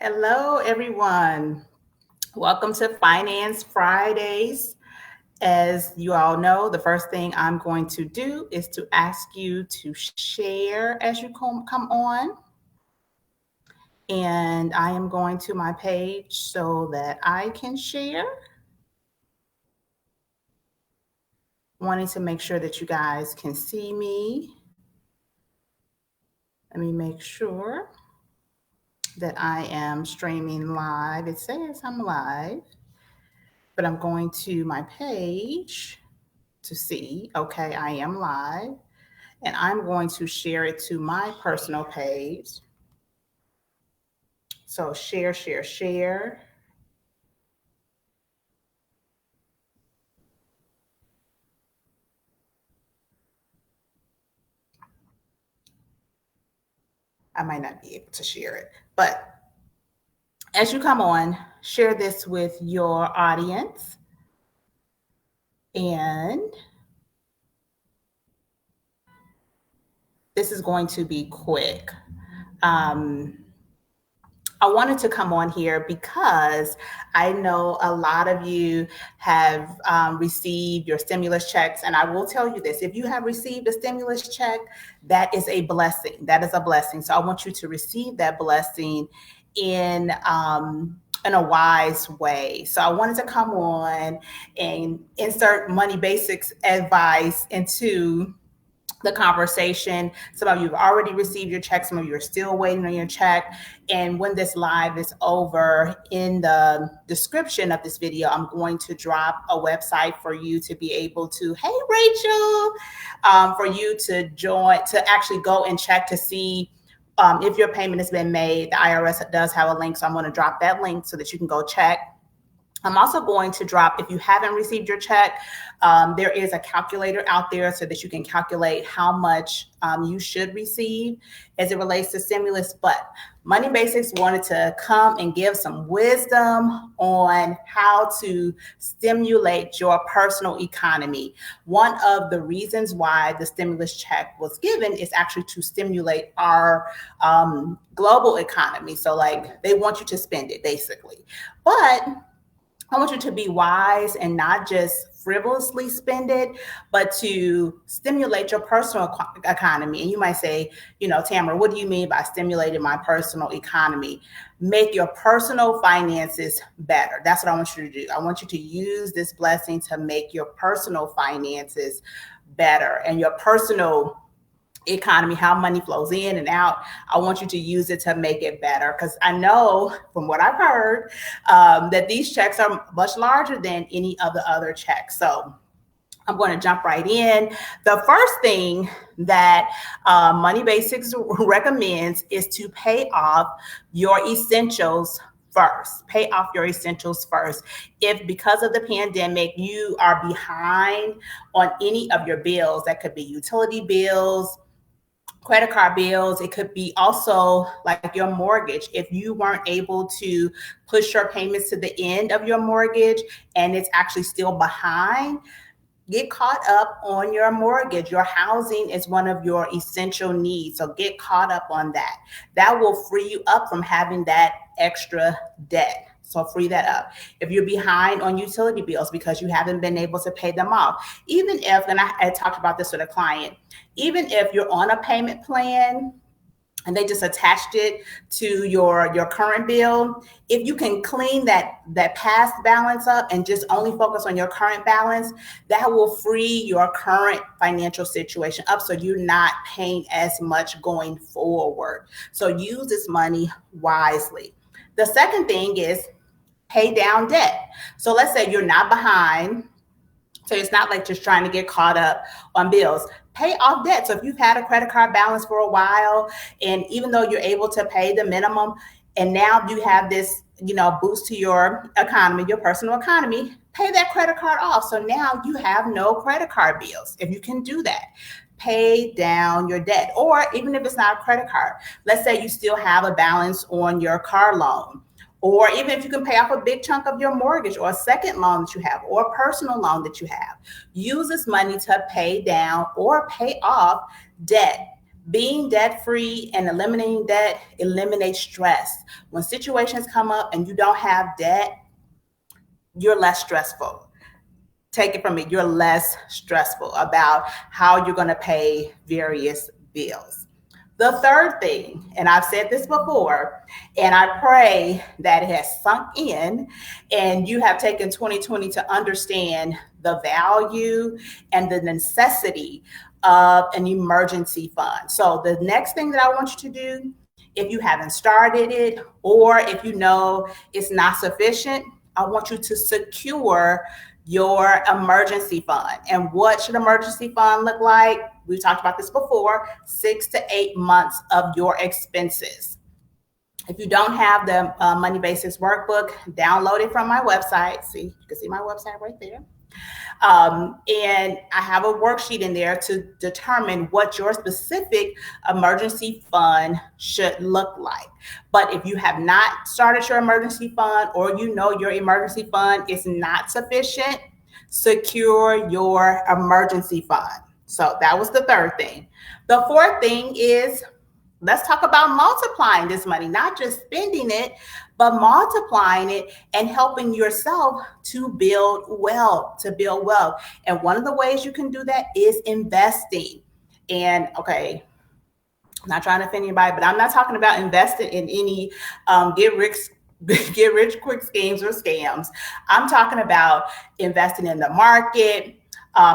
Hello, everyone. Welcome to Finance Fridays. As you all know, the first thing I'm going to do is to ask you to share as you come on. And I am going to my page so that I can share. Wanting to make sure that you guys can see me. Let me make sure that I am streaming live. It says I'm live, but I'm going to my page to see, okay, I am live, and I'm going to share it to my personal page. So share, share, share. I might not be able to share it, but as you come on, share this with your audience. And this is going to be quick. I wanted to come on here because I know a lot of you have received your stimulus checks. And I will tell you this, if you have received a stimulus check, that is a blessing. That is a blessing. So I want you to receive that blessing in a wise way. So I wanted to come on and insert money basics advice into the conversation. Some of you have already received your check. Some of you are still waiting on your check. And when this live is over, in the description of this video, I'm going to drop a website for you to be able to, hey, Rachel, for you to join, to actually go and check to see if your payment has been made. The IRS does have a link, so I'm going to drop that link so that you can go check. I'm also going to drop, if you haven't received your check, there is a calculator out there so that you can calculate how much you should receive as it relates to stimulus. But Money Basics wanted to come and give some wisdom on how to stimulate your personal economy. One of the reasons why the stimulus check was given is actually to stimulate our global economy. So like they want you to spend it basically. But I want you to be wise and not just frivolously spend it, but to stimulate your personal economy. And you might say, Tamara, what do you mean by stimulating my personal economy? Make your personal finances better. That's what I want you to do. I want you to use this blessing to make your personal finances better and your personal economy, how money flows in and out. I want you to use it to make it better, because I know from what I've heard that these checks are much larger than any of the other checks. So I'm going to jump right in. The first thing that Money Basics recommends is to pay off your essentials first. Pay off your essentials first. If because of the pandemic you are behind on any of your bills, that could be utility bills, credit card bills, it could be also like your mortgage. If you weren't able to push your payments to the end of your mortgage and it's actually still behind, get caught up on your mortgage. Your housing is one of your essential needs. So get caught up on that. That will free you up from having that extra debt. So free that up. If you're behind on utility bills because you haven't been able to pay them off, even if, and I talked about this with a client, even if you're on a payment plan and they just attached it to your current bill, if you can clean that past balance up and just only focus on your current balance, that will free your current financial situation up so you're not paying as much going forward. So use this money wisely. The second thing is pay down debt. So let's say you're not behind. So it's not like just trying to get caught up on bills. Pay off debt. So if you've had a credit card balance for a while, and even though you're able to pay the minimum, and now you have this, boost to your economy, your personal economy, pay that credit card off. So now you have no credit card bills. If you can do that, pay down your debt. Or even if it's not a credit card, let's say you still have a balance on your car loan. Or even if you can pay off a big chunk of your mortgage or a second loan that you have or a personal loan that you have, use this money to pay down or pay off debt. Being debt free and eliminating debt eliminates stress. When situations come up and you don't have debt, you're less stressful. Take it from me, you're less stressful about how you're going to pay various bills. The third thing, and I've said this before, and I pray that it has sunk in and you have taken 2020 to understand the value and the necessity of an emergency fund. So the next thing that I want you to do, if you haven't started it or if you know it's not sufficient, I want you to secure your emergency fund. And what should emergency fund look like? We've talked about this before, 6 to 8 months of your expenses. If you don't have the Money Basics workbook, download it from my website. See, you can see my website right there. And I have a worksheet in there to determine what your specific emergency fund should look like. But if you have not started your emergency fund or you know your emergency fund is not sufficient, secure your emergency fund. So that was the third thing. The fourth thing is, let's talk about multiplying this money, not just spending it, but multiplying it and helping yourself to build wealth, And one of the ways you can do that is investing. And okay, I'm not trying to offend anybody, but I'm not talking about investing in any get rich quick schemes or scams. I'm talking about investing in the market,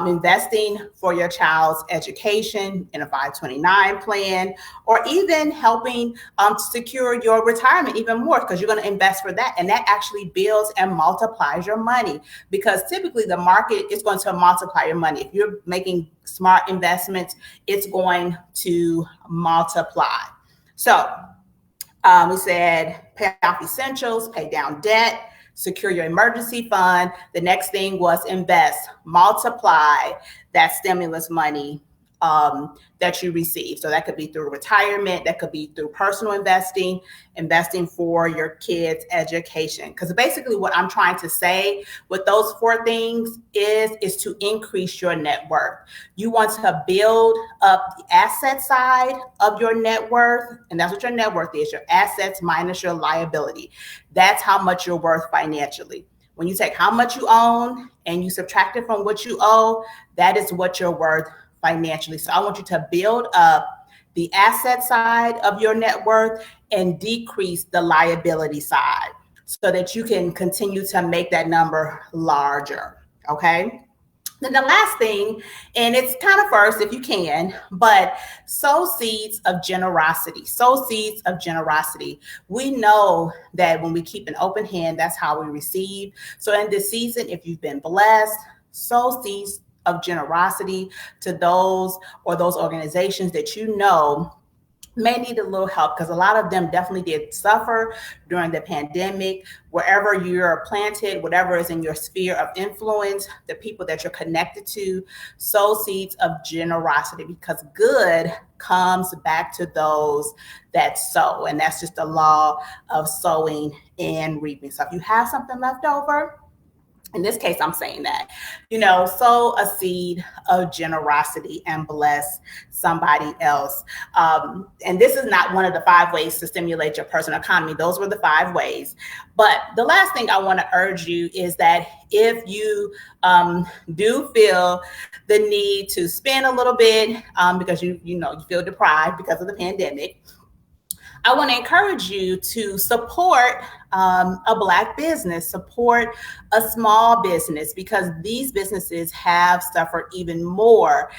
investing for your child's education in a 529 plan, or even helping secure your retirement even more, because you're going to invest for that. And that actually builds and multiplies your money, because typically the market is going to multiply your money. If you're making smart investments, it's going to multiply. So we said pay off essentials, pay down debt, secure your emergency fund. The next thing was invest, multiply that stimulus money that you receive. So that could be through retirement, that could be through personal investing, investing for your kids' education. Because basically what I'm trying to say with those four things is to increase your net worth. You want to build up the asset side of your net worth, and that's what your net worth is, your assets minus your liability. That's how much you're worth financially. When you take how much you own and you subtract it from what you owe, that is what you're worth financially. So I want you to build up the asset side of your net worth and decrease the liability side so that you can continue to make that number larger. Okay. Then the last thing, and it's kind of first if you can, but sow seeds of generosity. Sow seeds of generosity. We know that when we keep an open hand, that's how we receive. So in this season, if you've been blessed, sow seeds of generosity to those organizations that you know may need a little help, because a lot of them definitely did suffer during the pandemic. Wherever you're planted, whatever is in your sphere of influence, the people that you're connected to, sow seeds of generosity, because good comes back to those that sow. And that's just the law of sowing and reaping. So if you have something left over, in this case, I'm saying that, sow a seed of generosity and bless somebody else. And this is not one of the 5 ways to stimulate your personal economy. Those were the 5 ways. But the last thing I want to urge you is that if you do feel the need to spend a little bit because you feel deprived because of the pandemic, I want to encourage you to support a Black business, support a small business, because these businesses have suffered even more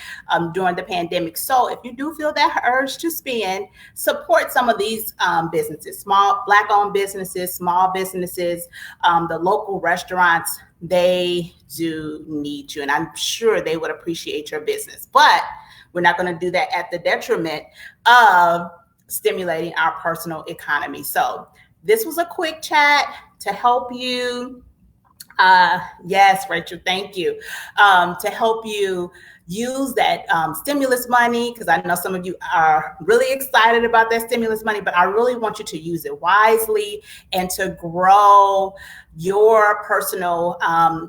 during the pandemic. So if you do feel that urge to spend, support some of these businesses, small Black-owned businesses, small businesses, the local restaurants. They do need you, and I'm sure they would appreciate your business. But we're not going to do that at the detriment of stimulating our personal economy. So this was a quick chat to help you. Yes, Rachel, thank you. To help you use that stimulus money, because I know some of you are really excited about that stimulus money, but I really want you to use it wisely and to grow your personal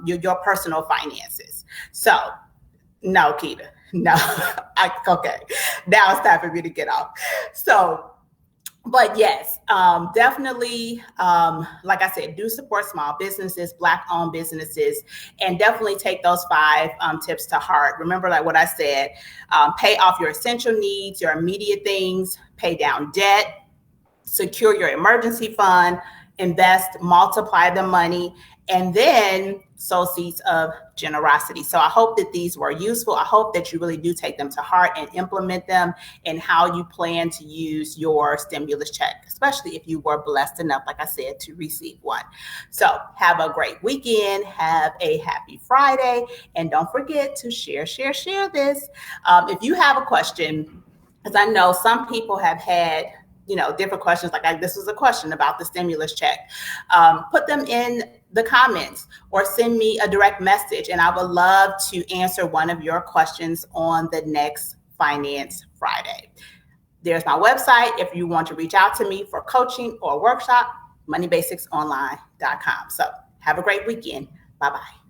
your personal finances. So no, Keita, No, okay. Now it's time for me to get off. So, but yes, definitely, like I said, do support small businesses, Black-owned businesses, and definitely take those 5 tips to heart. Remember, like what I said, pay off your essential needs, your immediate things, pay down debt, secure your emergency fund, invest, multiply the money, and then sow seeds of generosity. So I hope that these were useful. I hope that you really do take them to heart and implement them in how you plan to use your stimulus check, especially if you were blessed enough, like I said, to receive one. So have a great weekend. Have a happy Friday. And don't forget to share this. If you have a question, because I know some people have had different questions. Like this was a question about the stimulus check. Put them in the comments or send me a direct message, and I would love to answer one of your questions on the next Finance Friday. There's my website if you want to reach out to me for coaching or workshop, moneybasicsonline.com. So have a great weekend. Bye-bye.